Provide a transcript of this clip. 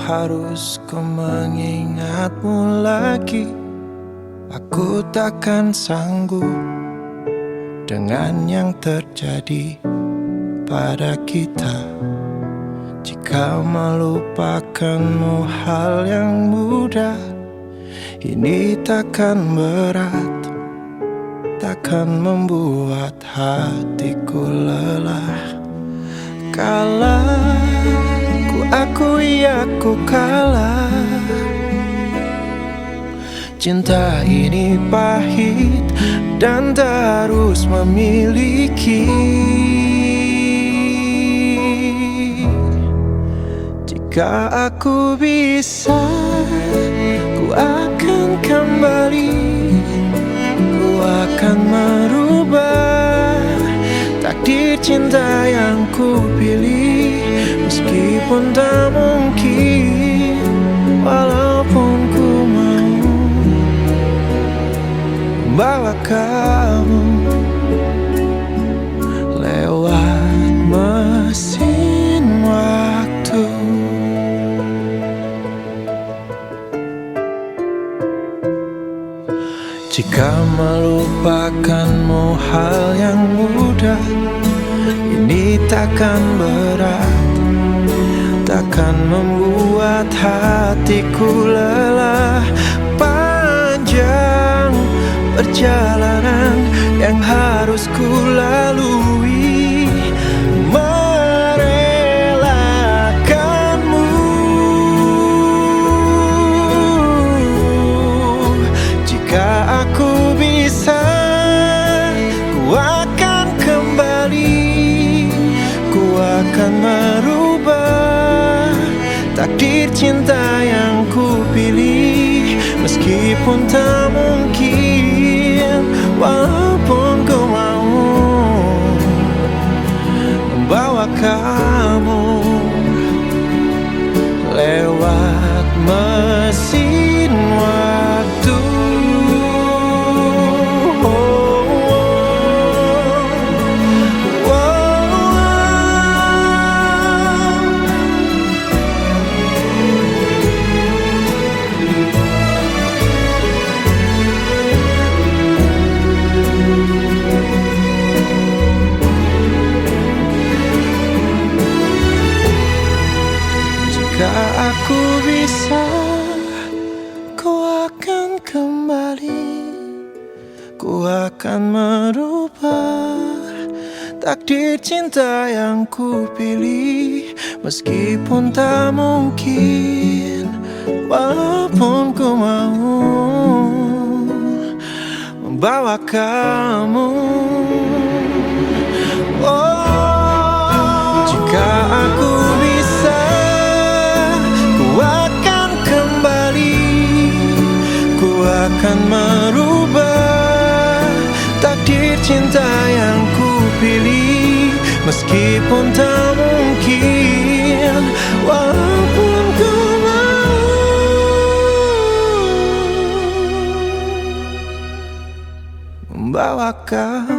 harus ku mengingatmu lagi. Aku takkan sanggup dengan yang terjadi pada kita. Jika melupakanmu hal yang mudah, ini takkan berat, takkan membuat hatiku lelah. Kalah, ku akui aku kalah. Cinta ini pahit dan tak harus memiliki. Jika aku bisa, ku akan kembali. Ku akan merubah takdir cinta yang ku pilih. Meskipun tak mungkin, walaupun ku mau membawa kamu lewat mesin waktu. Jika melupakanmu hal yang mudah, ini takkan berat, takkan membuat hatiku lelah. Panjang perjalanan yang harus ku lalui, merelakanmu. Jika aku bisa, ku akan kembali. Ku akan merubah takdir cinta yang ku pilih. Meskipun tak mungkin, walaupun ku mau membawa kamu lewat mesin waktu. Jika aku bisa, ku akan kembali. Ku akan merubah takdir cinta yang ku pilih. Meskipun tak mungkin, walaupun ku mau membawa kamu. Oh, jika aku bisa, akan merubah takdir cinta yang ku pilih. Meskipun tak mungkin, walaupun ku mau membawa kau